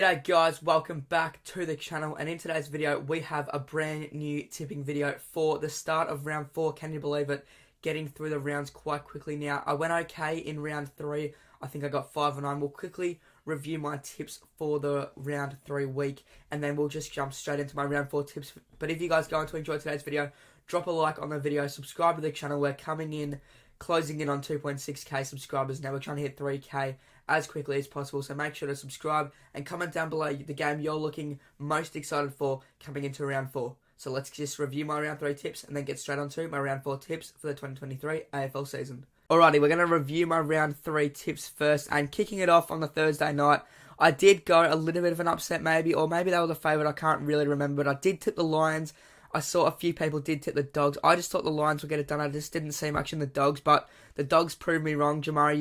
G'day guys, welcome back to the channel, and in today's video we have a brand new tipping video for the start of round 4. Can you believe it? Getting through the rounds quite quickly now. I went okay in round 3. I think I got 5 and 9. We'll quickly review my tips for the round 3 week, and then we'll just jump straight into my round 4 tips. But if you guys going to enjoy today's video, drop a like on the video, subscribe to the channel. We're closing in on 2.6k subscribers now. We're trying to hit 3k as quickly as possible, so make sure to subscribe and comment down below the game you're looking most excited for coming into round 4. So let's just review my round 3 tips and then get straight onto my round 4 tips for the 2023 AFL season. Alrighty, we're going to review my round 3 tips first, and kicking it off on the Thursday night, I did go a little bit of an upset maybe, or maybe they were the favourite, I can't really remember, but I did tip the Lions. I saw a few people did tip the Dogs. I just thought the Lions would get it done. I just didn't see much in the Dogs, but the Dogs proved me wrong. Jamarra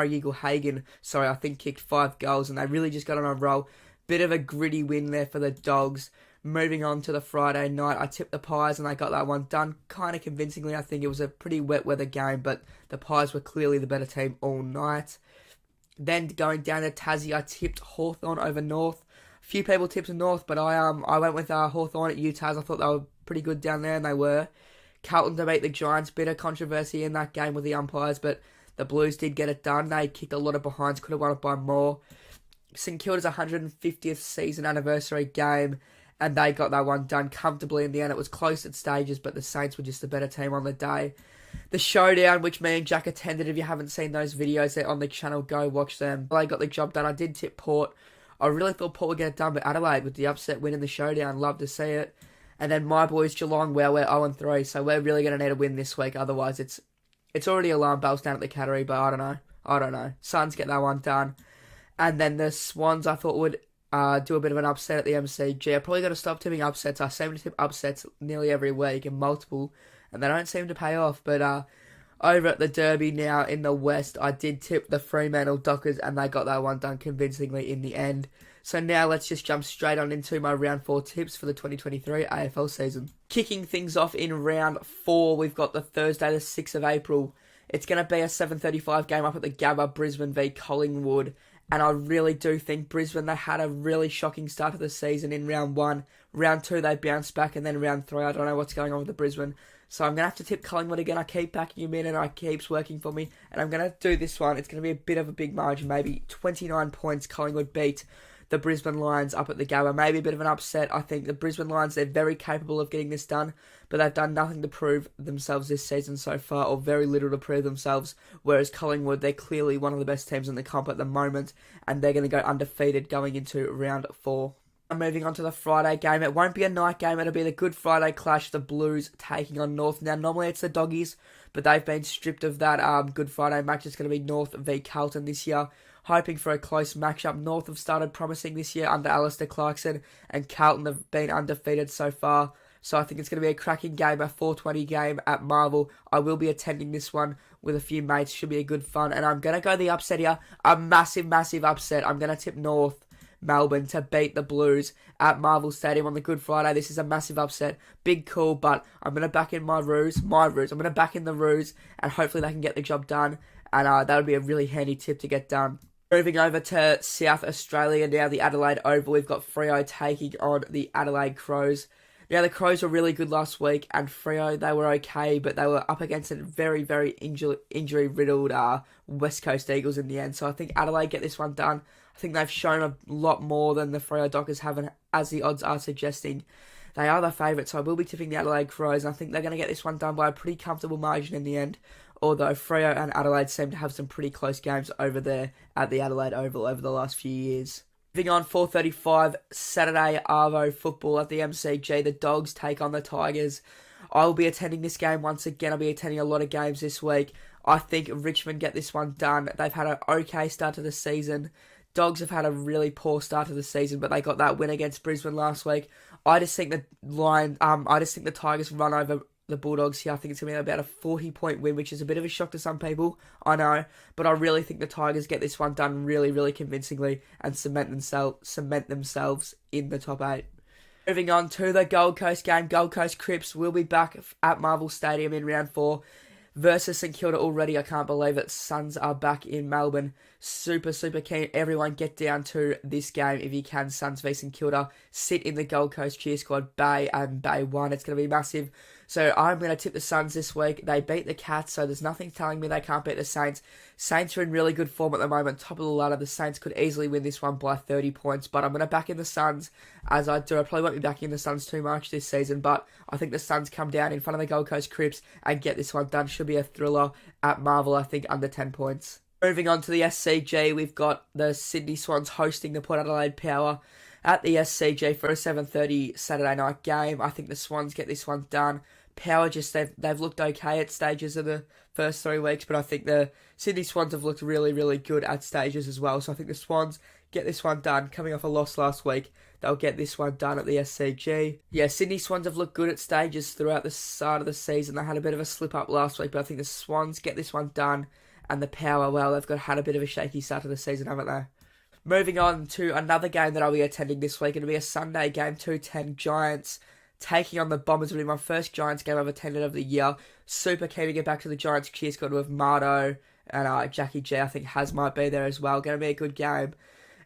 Eagle-Hagan, I think kicked 5 goals, and they really just got on a roll. Bit of a gritty win there for the Dogs. Moving on to the Friday night, I tipped the Pies, and I got that one done kind of convincingly. I think it was a pretty wet weather game, but the Pies were clearly the better team all night. Then going down to Tassie, I tipped Hawthorn over North. Few people tipped North, but I went with Hawthorn at Utah's. I thought they were pretty good down there, and they were. Carlton to beat the Giants. Bit of controversy in that game with the umpires, but the Blues did get it done. They kicked a lot of behinds, could have won it by more. St Kilda's 150th season anniversary game, and they got that one done comfortably in the end. It was close at stages, but the Saints were just a better team on the day. The Showdown, which me and Jack attended. If you haven't seen those videos, they're on the channel. Go watch them. They got the job done. I did tip Port. I really thought Port would get it done, but Adelaide with the upset win in the Showdown, love to see it. And then my boys Geelong, well, we're 0-3, so we're really going to need a win this week. Otherwise, it's already alarm bells down at the Cattery, but I don't know. Suns get that one done. And then the Swans, I thought would do a bit of an upset at the MCG. I probably got to stop tipping upsets. I seem to tip upsets nearly every week and multiple, and they don't seem to pay off. But over at the Derby now in the West, I did tip the Fremantle Dockers, and they got that one done convincingly in the end. So now let's just jump straight on into my round 4 tips for the 2023 AFL season. Kicking things off in round 4, we've got the Thursday the 6th of April. It's going to be a 7:35 game up at the Gabba, Brisbane v Collingwood. And I really do think Brisbane, they had a really shocking start to the season in round 1. Round 2, they bounced back, and then round 3, I don't know what's going on with the Brisbane. So I'm going to have to tip Collingwood again. I keep backing him in, and it keeps working for me. And I'm going to do this one. It's going to be a bit of a big margin, maybe 29 points. Collingwood beat the Brisbane Lions up at the Gabba. Maybe a bit of an upset. I think the Brisbane Lions, they're very capable of getting this done, but they've done nothing to prove themselves this season so far, or very little to prove themselves, whereas Collingwood, they're clearly one of the best teams in the comp at the moment, and they're going to go undefeated going into round 4. I'm moving on to the Friday game. It won't be a night game. It'll be the Good Friday clash, the Blues taking on North. Now, normally it's the Doggies, but they've been stripped of that Good Friday match. It's going to be North v Carlton this year. Hoping for a close matchup. North have started promising this year under Alistair Clarkson, and Carlton have been undefeated so far. So I think it's going to be a cracking game, a 4:20 game at Marvel. I will be attending this one with a few mates. Should be a good fun. And I'm going to go the upset here. A massive, massive upset. I'm going to tip North Melbourne to beat the Blues at Marvel Stadium on the Good Friday. This is a massive upset. Big call, but I'm going to back in my Roos. I'm going to back in the Roos, and hopefully they can get the job done. And that would be a really handy tip to get done. Moving over to South Australia now, the Adelaide Oval. We've got Freo taking on the Adelaide Crows. Now, the Crows were really good last week, and Freo, they were okay, but they were up against a very, very injury-riddled West Coast Eagles in the end. So I think Adelaide get this one done. I think they've shown a lot more than the Freo Dockers have, as the odds are suggesting. They are the favourites, so I will be tipping the Adelaide Crows, and I think they're going to get this one done by a pretty comfortable margin in the end. Although Freo and Adelaide seem to have some pretty close games over there at the Adelaide Oval over the last few years. Moving on, 4:35 Saturday Arvo football at the MCG. The Dogs take on the Tigers. I will be attending this game once again. I'll be attending a lot of games this week. I think Richmond get this one done. They've had an okay start to the season. Dogs have had a really poor start to the season, but they got that win against Brisbane last week. I just think the Tigers run over the Bulldogs here. I think it's going to be about a 40-point win, which is a bit of a shock to some people, I know, but I really think the Tigers get this one done really, really convincingly and cement themselves in the top 8. Moving on to the Gold Coast game. Gold Coast Crips will be back at Marvel Stadium in round 4. versus St Kilda already. I can't believe it. Suns are back in Melbourne. Super keen. Everyone get down to this game if you can. Suns v St Kilda. Sit in the Gold Coast cheer squad, Bay and Bay 1. It's going to be massive. So I'm going to tip the Suns this week. They beat the Cats, so there's nothing telling me they can't beat the Saints. Saints are in really good form at the moment, top of the ladder. The Saints could easily win this one by 30 points, but I'm going to back in the Suns as I do. I probably won't be backing the Suns too much this season, but I think the Suns come down in front of the Gold Coast Crips and get this one done. Should be a thriller at Marvel, I think, under 10 points. Moving on to the SCG, we've got the Sydney Swans hosting the Port Adelaide Power at the SCG for a 7:30 Saturday night game. I think the Swans get this one done. Power they've looked okay at stages of the first 3 weeks, but I think the Sydney Swans have looked really good at stages as well. So I think the Swans get this one done. Coming off a loss last week, they'll get this one done at the SCG. Yeah, Sydney Swans have looked good at stages throughout the start of the season. They had a bit of a slip up last week, but I think the Swans get this one done. And the Power, well, they've had a bit of a shaky start to the season, haven't they? Moving on to another game that I'll be attending this week. It'll be a Sunday game, 2:10 Giants taking on the Bombers. It'll be my first Giants game I've attended of the year. Super keen to get back to the Giants cheer squad with Mardo and Jackie G. I think Has might be there as well. Going to be a good game.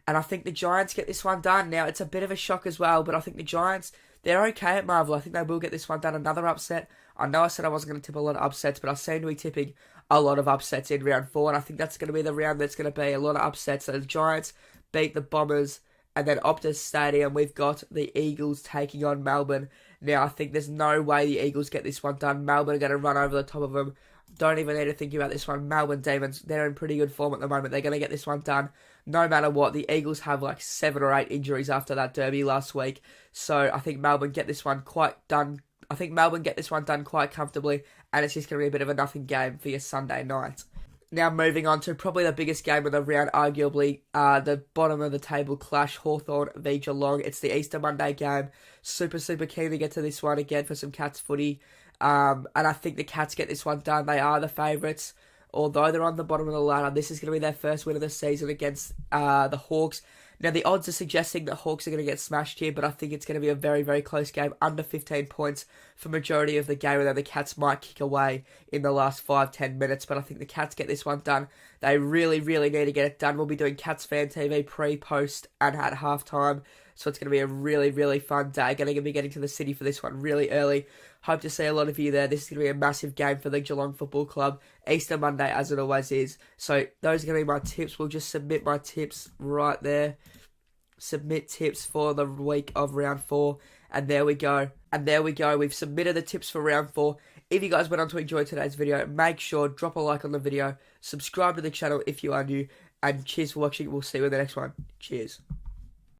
And I think the Giants get this one done. Now, it's a bit of a shock as well, but I think the Giants, they're okay at Marvel. I think they will get this one done. Another upset. I know I said I wasn't going to tip a lot of upsets, but I seem to be tipping a lot of upsets in round 4, and I think that's going to be the round that's going to be a lot of upsets. So the Giants beat the Bombers, and then Optus Stadium, we've got the Eagles taking on Melbourne. Now, I think there's no way the Eagles get this one done. Melbourne are going to run over the top of them. Don't even need to think about this one. Melbourne Demons, they're in pretty good form at the moment. They're going to get this one done no matter what. The Eagles have like 7 or 8 injuries after that derby last week. So I think Melbourne get this one quite done. I think Melbourne get this one done quite comfortably, and it's just going to be a bit of a nothing game for your Sunday night. Now moving on to probably the biggest game of the round, arguably the bottom of the table clash, Hawthorn v Geelong. It's the Easter Monday game. Super keen to get to this one again for some Cats footy. And I think the Cats get this one done. They are the favourites. Although they're on the bottom of the ladder, this is going to be their first win of the season against the Hawks. Now, the odds are suggesting that Hawks are going to get smashed here, but I think it's going to be a very close game, under 15 points for majority of the game, and then the Cats might kick away in the last 5-10 minutes, but I think the Cats get this one done. They really need to get it done. We'll be doing Cats Fan TV pre, post, and at halftime, so it's going to be a really fun day. Going to be getting to the city for this one really early. Hope to see a lot of you there. This is going to be a massive game for the Geelong Football Club. Easter Monday, as it always is. So those are going to be my tips. We'll just submit my tips right there. Submit tips for the week of round 4. And there we go. We've submitted the tips for round 4. If you guys went on to enjoy today's video, make sure drop a like on the video. Subscribe to the channel if you are new. And cheers for watching. We'll see you in the next one. Cheers.